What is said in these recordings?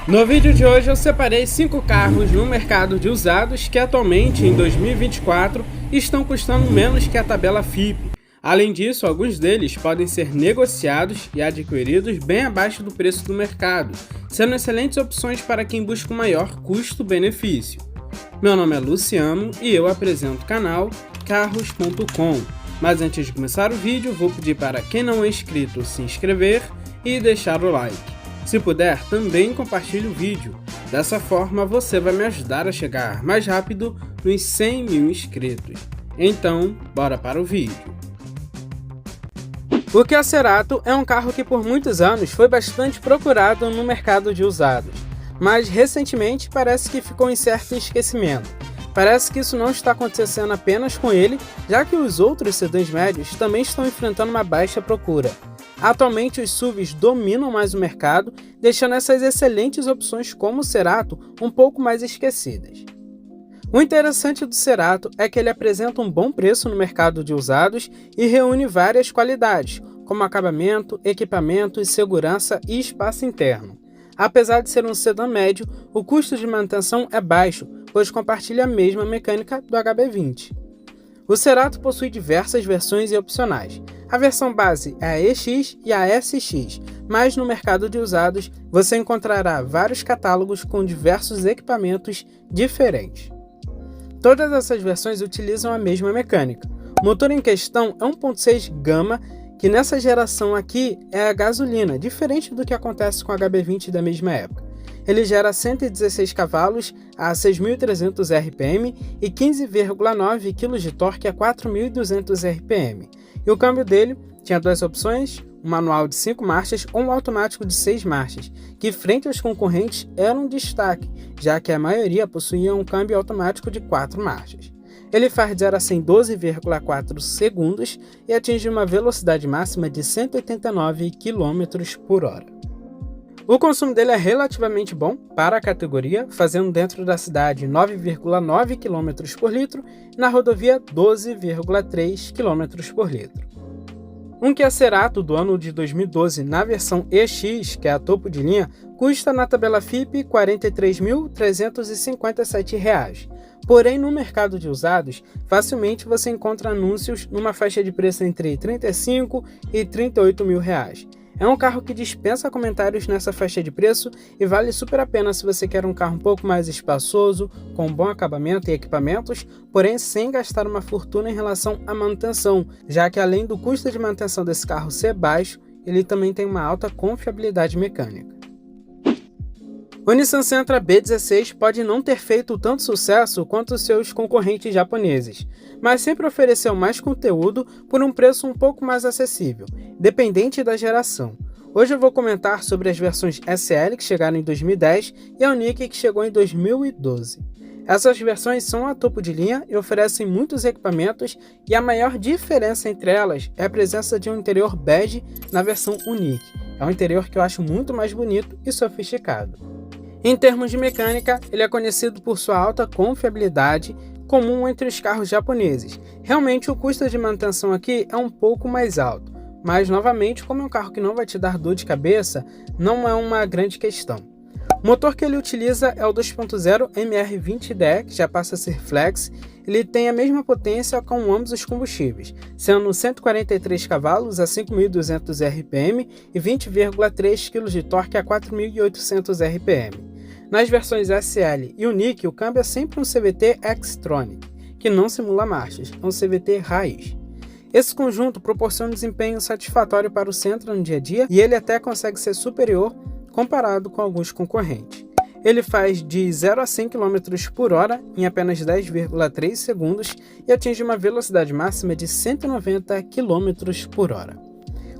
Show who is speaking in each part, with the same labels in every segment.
Speaker 1: No vídeo de hoje eu separei 5 carros no mercado de usados que atualmente em 2024 estão custando menos que a tabela FIPE. Além disso, alguns deles podem ser negociados e adquiridos bem abaixo do preço do mercado, sendo excelentes opções para quem busca um maior custo-benefício. Meu nome é Luciano e eu apresento o canal Carros.com. Mas antes de começar o vídeo, vou pedir para quem não é inscrito se inscrever e deixar o like. Se puder, também compartilhe o vídeo. Dessa forma, você vai me ajudar a chegar mais rápido nos 100 mil inscritos. Então, bora para o vídeo. O Kia Cerato é um carro que por muitos anos foi bastante procurado no mercado de usados, mas recentemente parece que ficou em certo esquecimento. Parece que isso não está acontecendo apenas com ele, já que os outros sedãs médios também estão enfrentando uma baixa procura. Atualmente os SUVs dominam mais o mercado, deixando essas excelentes opções como o Cerato um pouco mais esquecidas. O interessante do Cerato é que ele apresenta um bom preço no mercado de usados e reúne várias qualidades, como acabamento, equipamento, segurança e espaço interno. Apesar de ser um sedã médio, o custo de manutenção é baixo, pois compartilha a mesma mecânica do HB20. O Cerato possui diversas versões e opcionais. A versão base é a EX e a SX, mas no mercado de usados você encontrará vários catálogos com diversos equipamentos diferentes. Todas essas versões utilizam a mesma mecânica. O motor em questão é 1.6 Gama, que nessa geração aqui é a gasolina, diferente do que acontece com o HB20 da mesma época. Ele gera 116 cavalos a 6.300 RPM e 15,9 kg de torque a 4.200 RPM. E o câmbio dele tinha duas opções, um manual de 5 marchas ou um automático de 6 marchas, que frente aos concorrentes era um destaque, já que a maioria possuía um câmbio automático de 4 marchas. Ele faz de 0 a 100 em 12,4 segundos e atinge uma velocidade máxima de 189 km por hora. O consumo dele é relativamente bom para a categoria, fazendo dentro da cidade 9,9 km por litro e na rodovia 12,3 km por litro. Um Kia Cerato do ano de 2012 na versão EX, que é a topo de linha, custa na tabela FIPE R$ 43.357. Porém, no mercado de usados, facilmente você encontra anúncios numa faixa de preço entre R$ 35 e R$ 38 mil. É um carro que dispensa comentários nessa faixa de preço e vale super a pena se você quer um carro um pouco mais espaçoso, com bom acabamento e equipamentos, porém sem gastar uma fortuna em relação à manutenção, já que além do custo de manutenção desse carro ser baixo, ele também tem uma alta confiabilidade mecânica. O Nissan Sentra B16 pode não ter feito tanto sucesso quanto os seus concorrentes japoneses, mas sempre ofereceu mais conteúdo por um preço um pouco mais acessível, dependente da geração. Hoje eu vou comentar sobre as versões SL que chegaram em 2010 e a Unique que chegou em 2012. Essas versões são a topo de linha e oferecem muitos equipamentos e a maior diferença entre elas é a presença de um interior bege na versão Unique. É um interior que eu acho muito mais bonito e sofisticado. Em termos de mecânica, ele é conhecido por sua alta confiabilidade, comum entre os carros japoneses. Realmente o custo de manutenção aqui é um pouco mais alto, mas novamente, como é um carro que não vai te dar dor de cabeça, não é uma grande questão. O motor que ele utiliza é o 2.0 MR20DE, que já passa a ser flex. Ele tem a mesma potência com ambos os combustíveis, sendo 143 cavalos a 5.200 RPM e 20,3 kg de torque a 4.800 RPM. Nas versões SL e Unique, o câmbio é sempre um CVT Xtronic, que não simula marchas, é um CVT raiz. Esse conjunto proporciona um desempenho satisfatório para o Sentra no dia a dia e ele até consegue ser superior comparado com alguns concorrentes. Ele faz de 0 a 100 km por hora em apenas 10,3 segundos e atinge uma velocidade máxima de 190 km por hora.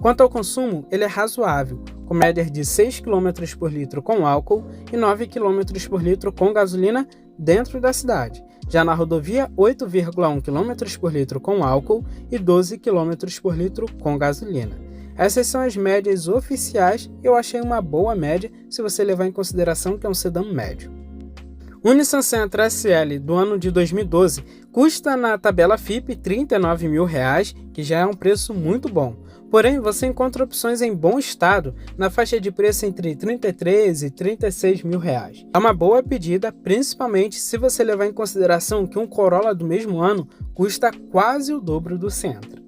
Speaker 1: Quanto ao consumo, ele é razoável, com média de 6 km por litro com álcool e 9 km por litro com gasolina dentro da cidade. Já na rodovia, 8,1 km por litro com álcool e 12 km por litro com gasolina. Essas são as médias oficiais e eu achei uma boa média se você levar em consideração que é um sedã médio. O Nissan Sentra SL do ano de 2012 custa na tabela FIPE R$ 39 mil, que já é um preço muito bom. Porém, você encontra opções em bom estado na faixa de preço entre R$ 33 e R$ 36 mil. É uma boa pedida, principalmente se você levar em consideração que um Corolla do mesmo ano custa quase o dobro do Sentra.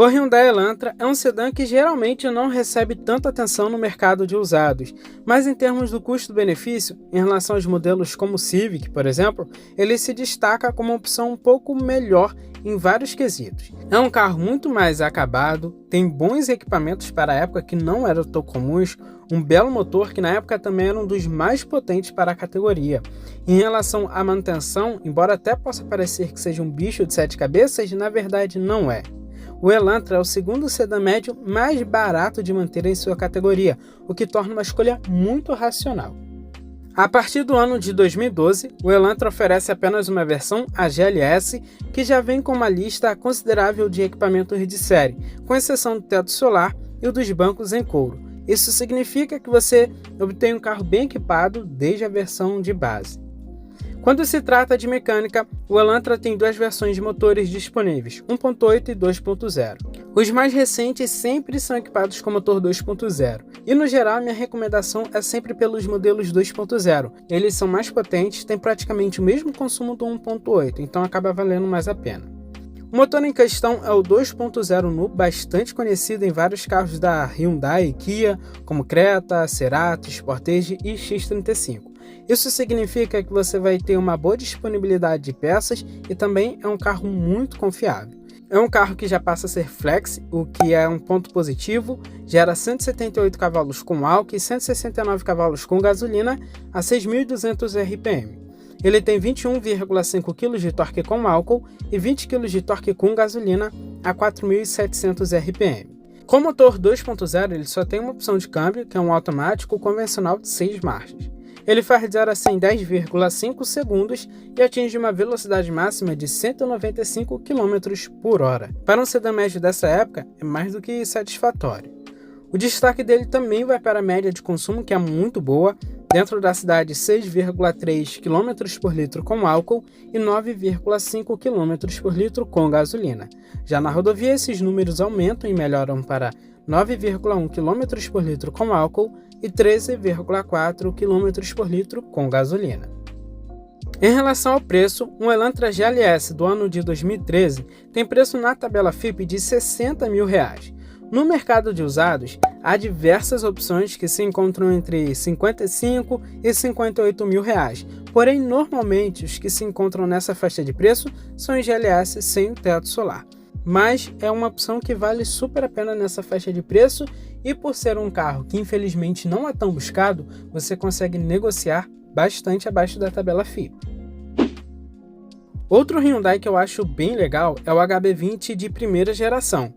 Speaker 1: O Hyundai Elantra é um sedã que geralmente não recebe tanta atenção no mercado de usados, mas em termos do custo-benefício, em relação aos modelos como o Civic, por exemplo, ele se destaca como uma opção um pouco melhor em vários quesitos. É um carro muito mais acabado, tem bons equipamentos para a época que não eram tão comuns, um belo motor que na época também era um dos mais potentes para a categoria. Em relação à manutenção, embora até possa parecer que seja um bicho de 7 cabeças, na verdade não é. O Elantra é o segundo sedã médio mais barato de manter em sua categoria, o que torna uma escolha muito racional. A partir do ano de 2012, o Elantra oferece apenas uma versão, a GLS, que já vem com uma lista considerável de equipamentos de série, com exceção do teto solar e o dos bancos em couro. Isso significa que você obtém um carro bem equipado desde a versão de base. Quando se trata de mecânica, o Elantra tem duas versões de motores disponíveis, 1.8 e 2.0. Os mais recentes sempre são equipados com motor 2.0, e no geral minha recomendação é sempre pelos modelos 2.0. Eles são mais potentes, têm praticamente o mesmo consumo do 1.8, então acaba valendo mais a pena. O motor em questão é o 2.0 Nu, bastante conhecido em vários carros da Hyundai e Kia, como Creta, Cerato, Sportage e X35. Isso significa que você vai ter uma boa disponibilidade de peças e também é um carro muito confiável. É um carro que já passa a ser flex, o que é um ponto positivo, gera 178 cavalos com álcool e 169 cavalos com gasolina a 6.200 RPM. Ele tem 21,5 kg de torque com álcool e 20 kg de torque com gasolina a 4.700 RPM. Com motor 2.0 ele só tem uma opção de câmbio, que é um automático convencional de 6 marchas. Ele faz de 0 a 100 em 10,5 segundos e atinge uma velocidade máxima de 195 km por hora. Para um sedã médio dessa época, é mais do que satisfatório. O destaque dele também vai para a média de consumo, que é muito boa, dentro da cidade 6,3 km por litro com álcool e 9,5 km por litro com gasolina. Já na rodovia, esses números aumentam e melhoram para 9,1 km por litro com álcool e 13,4 km por litro com gasolina. Em relação ao preço, um Elantra GLS do ano de 2013 tem preço na tabela FIPE de R$ 60 mil. No mercado de usados, há diversas opções que se encontram entre 55 e 58 mil reais, porém normalmente os que se encontram nessa faixa de preço são os GLS sem o teto solar. Mas é uma opção que vale super a pena nessa faixa de preço e por ser um carro que infelizmente não é tão buscado, você consegue negociar bastante abaixo da tabela FIPE. Outro Hyundai que eu acho bem legal é o HB20 de primeira geração.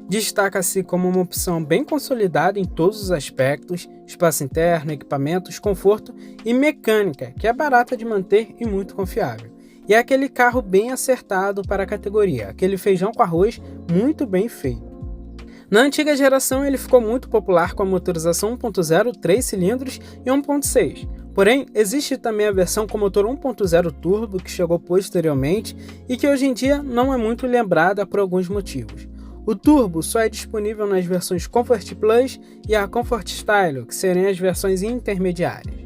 Speaker 1: Destaca-se como uma opção bem consolidada em todos os aspectos, espaço interno, equipamentos, conforto e mecânica, que é barata de manter e muito confiável. E é aquele carro bem acertado para a categoria, aquele feijão com arroz muito bem feito. Na antiga geração ele ficou muito popular com a motorização 1.0, 3 cilindros e 1.6. Porém, existe também a versão com motor 1.0 turbo que chegou posteriormente e que hoje em dia não é muito lembrada por alguns motivos. O turbo só é disponível nas versões Comfort Plus e a Comfort Style, que seriam as versões intermediárias.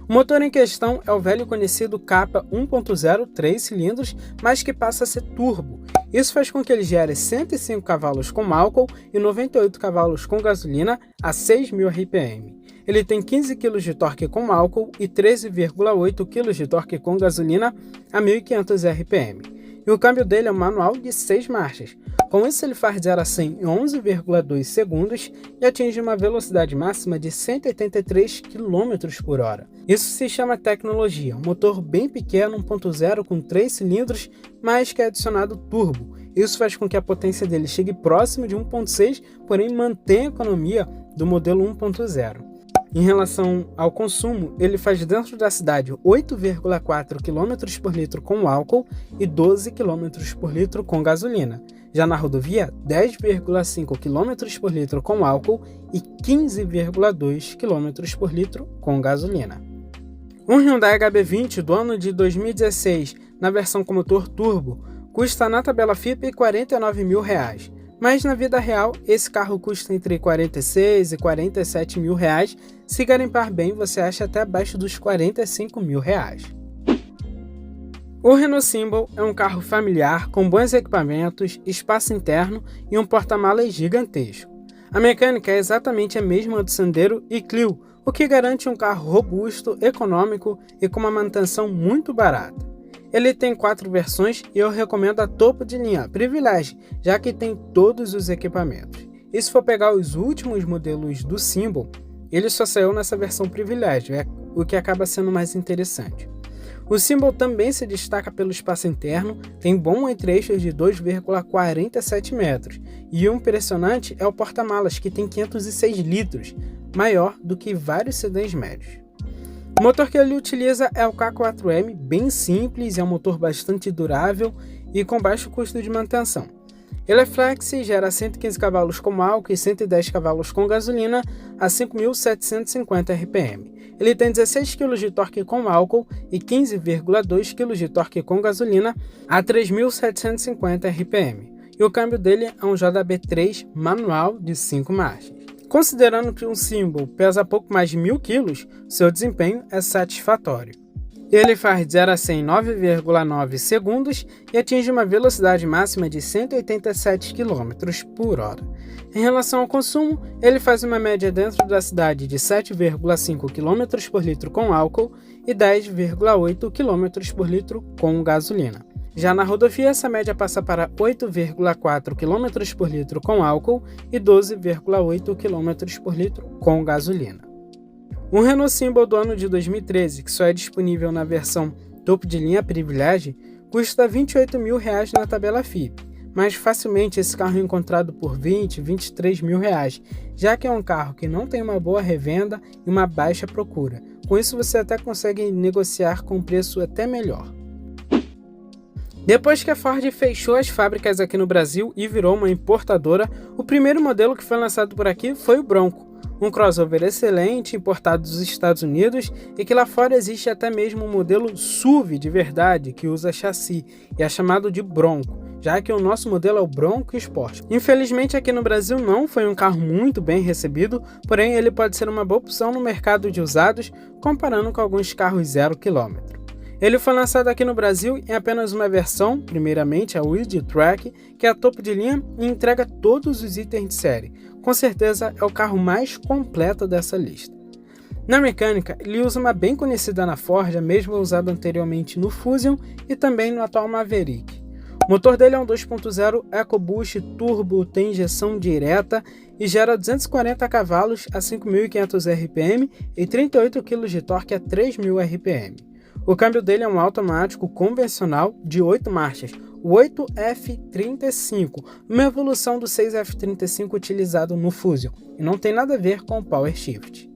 Speaker 1: O motor em questão é o velho conhecido Kappa 1.0 3 cilindros, mas que passa a ser turbo. Isso faz com que ele gere 105 cavalos com álcool e 98 cavalos com gasolina a 6.000 RPM. Ele tem 15 kg de torque com álcool e 13,8 kg de torque com gasolina a 1.500 RPM. E o câmbio dele é um manual de 6 marchas. Com isso ele faz de 0 a 100 em 11,2 segundos e atinge uma velocidade máxima de 183 km por hora. Isso se chama tecnologia, um motor bem pequeno 1.0 com 3 cilindros, mas que é adicionado turbo. Isso faz com que a potência dele chegue próximo de 1.6, porém mantém a economia do modelo 1.0. Em relação ao consumo, ele faz dentro da cidade 8,4 km por litro com álcool e 12 km por litro com gasolina. Já na rodovia, 10,5 km por litro com álcool e 15,2 km por litro com gasolina. Um Hyundai HB20 do ano de 2016, na versão com motor turbo, custa na tabela FIPE R$ 49 mil. Mas na vida real, esse carro custa entre 46 e 47 mil reais. Se garimpar bem, você acha até abaixo dos 45 mil reais. O Renault Symbol é um carro familiar com bons equipamentos, espaço interno e um porta-malas gigantesco. A mecânica é exatamente a mesma do Sandero e Clio, o que garante um carro robusto, econômico e com uma manutenção muito barata. Ele tem 4 versões e eu recomendo a topo de linha Privilege, já que tem todos os equipamentos. E se for pegar os últimos modelos do Symbol, ele só saiu nessa versão Privilege, o que acaba sendo mais interessante. O Symbol também se destaca pelo espaço interno, tem bom entre-eixos de 2,47 metros, e o impressionante é o porta-malas, que tem 506 litros, maior do que vários sedãs médios. O motor que ele utiliza é o K4M, bem simples, é um motor bastante durável e com baixo custo de manutenção. Ele é flex e gera 115 cavalos com álcool e 110 cavalos com gasolina a 5.750 RPM. Ele tem 16 kg de torque com álcool e 15,2 kg de torque com gasolina a 3.750 RPM. E o câmbio dele é um JB3 manual de 5 marchas. Considerando que um Symbol pesa pouco mais de 1.000 kg, seu desempenho é satisfatório. Ele faz de 0 a 100 em 9,9 segundos e atinge uma velocidade máxima de 187 km por hora. Em relação ao consumo, ele faz uma média dentro da cidade de 7,5 km por litro com álcool e 10,8 km por litro com gasolina. Já na rodovia, essa média passa para 8,4 km por litro com álcool e 12,8 km por litro com gasolina. Um Renault Symbol do ano de 2013, que só é disponível na versão topo de linha Privilege, custa R$ 28 mil reais na tabela FIPE, mas facilmente esse carro é encontrado por R$ 20, 23 mil reais, já que é um carro que não tem uma boa revenda e uma baixa procura. Com isso você até consegue negociar com um preço até melhor. Depois que a Ford fechou as fábricas aqui no Brasil e virou uma importadora, o primeiro modelo que foi lançado por aqui foi o Bronco, um crossover excelente importado dos Estados Unidos e que lá fora existe até mesmo um modelo SUV de verdade que usa chassi e é chamado de Bronco, já que o nosso modelo é o Bronco Sport. Infelizmente aqui no Brasil não foi um carro muito bem recebido, porém ele pode ser uma boa opção no mercado de usados comparando com alguns carros 0 km. Ele foi lançado aqui no Brasil em apenas uma versão, primeiramente a Wild Track, que é a topo de linha e entrega todos os itens de série. Com certeza é o carro mais completo dessa lista. Na mecânica, ele usa uma bem conhecida na Ford, a mesma usada anteriormente no Fusion e também no atual Maverick. O motor dele é um 2.0 EcoBoost Turbo, tem injeção direta e gera 240 cavalos a 5.500 RPM e 38 kg de torque a 3.000 RPM. O câmbio dele é um automático convencional de 8 marchas, o 8F35, uma evolução do 6F35 utilizado no Fusion, e não tem nada a ver com o Power Shift.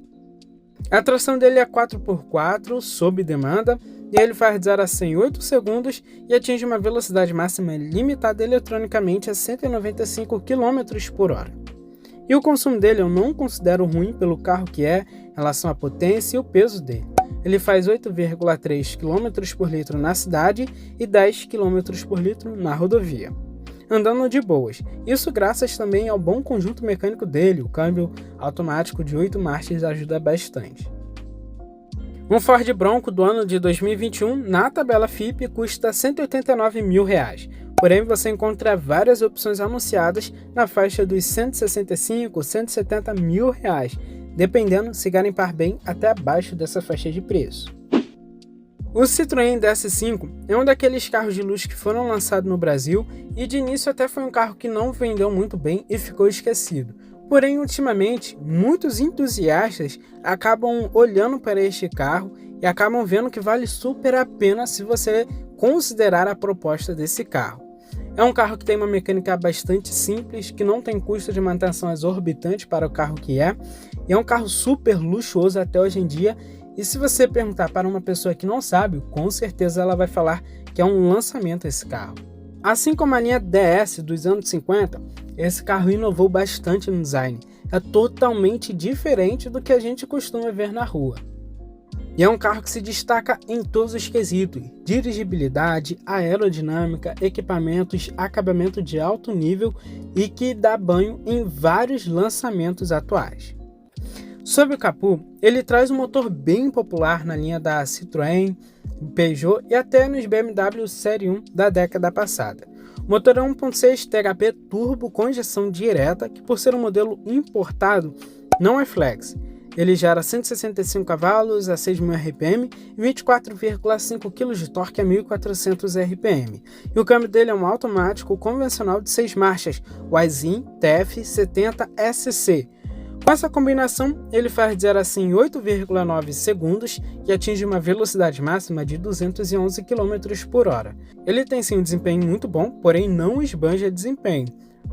Speaker 1: A tração dele é 4x4, sob demanda, e ele faz de 0 a 100 em 8 segundos e atinge uma velocidade máxima limitada eletronicamente a 195 km por hora. E o consumo dele eu não considero ruim pelo carro que é, em relação à potência e o peso dele. Ele faz 8,3 km por litro na cidade e 10 km por litro na rodovia, andando de boas. Isso graças também ao bom conjunto mecânico dele, o câmbio automático de 8 marchas ajuda bastante. Um Ford Bronco do ano de 2021 na tabela FIPE custa R$ 189 mil, porém você encontra várias opções anunciadas na faixa dos 165 a 170 mil reais, dependendo se garimpar bem até abaixo dessa faixa de preço. O Citroën DS5 é um daqueles carros de luxo que foram lançados no Brasil e de início até foi um carro que não vendeu muito bem e ficou esquecido. Porém, ultimamente, muitos entusiastas acabam olhando para este carro e acabam vendo que vale super a pena se você considerar a proposta desse carro. É um carro que tem uma mecânica bastante simples, que não tem custo de manutenção exorbitante para o carro que é, e é um carro super luxuoso até hoje em dia, e se você perguntar para uma pessoa que não sabe, com certeza ela vai falar que é um lançamento esse carro. Assim como a linha DS dos anos 50, esse carro inovou bastante no design, é totalmente diferente do que a gente costuma ver na rua. E é um carro que se destaca em todos os quesitos: dirigibilidade, aerodinâmica, equipamentos, acabamento de alto nível e que dá banho em vários lançamentos atuais. Sobre o capô, ele traz um motor bem popular na linha da Citroën, Peugeot e até nos BMW Série 1 da década passada. O motor é 1.6 THP turbo com injeção direta, que por ser um modelo importado não é flex. Ele gera 165 cavalos a 6.000 RPM e 24,5 kg de torque a 1.400 RPM. E o câmbio dele é um automático convencional de 6 marchas, o Aisin TF70SC. Com essa combinação, ele faz de 0 a 100 em 8,9 segundos e atinge uma velocidade máxima de 211 km por hora. Ele tem sim um desempenho muito bom, porém não esbanja desempenho.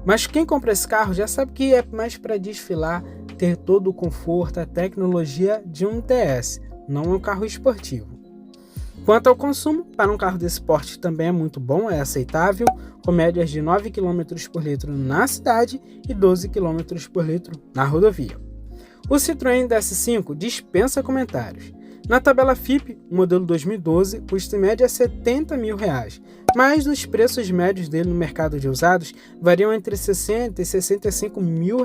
Speaker 1: Mas quem compra esse carro já sabe que é mais para desfilar, ter todo o conforto, a tecnologia de um TS, não é um carro esportivo. Quanto ao consumo, para um carro desse porte também é muito bom, é aceitável, com médias de 9 km por litro na cidade e 12 km por litro na rodovia. O Citroën DS5 dispensa comentários. Na tabela FIPE, o modelo 2012 custa em média R$70 mil, mas os preços médios dele no mercado de usados variam entre R$60 e R$65 mil.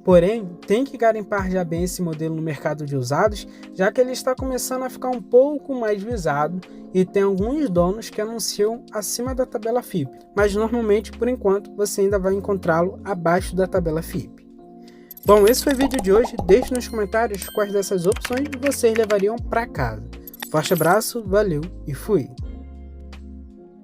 Speaker 1: Porém, tem que garimpar já bem esse modelo no mercado de usados, já que ele está começando a ficar um pouco mais visado e tem alguns donos que anunciam acima da tabela FIPE, mas normalmente, por enquanto, você ainda vai encontrá-lo abaixo da tabela FIPE. Bom, esse foi o vídeo de hoje. Deixe nos comentários quais dessas opções vocês levariam para casa. Forte abraço, valeu e fui!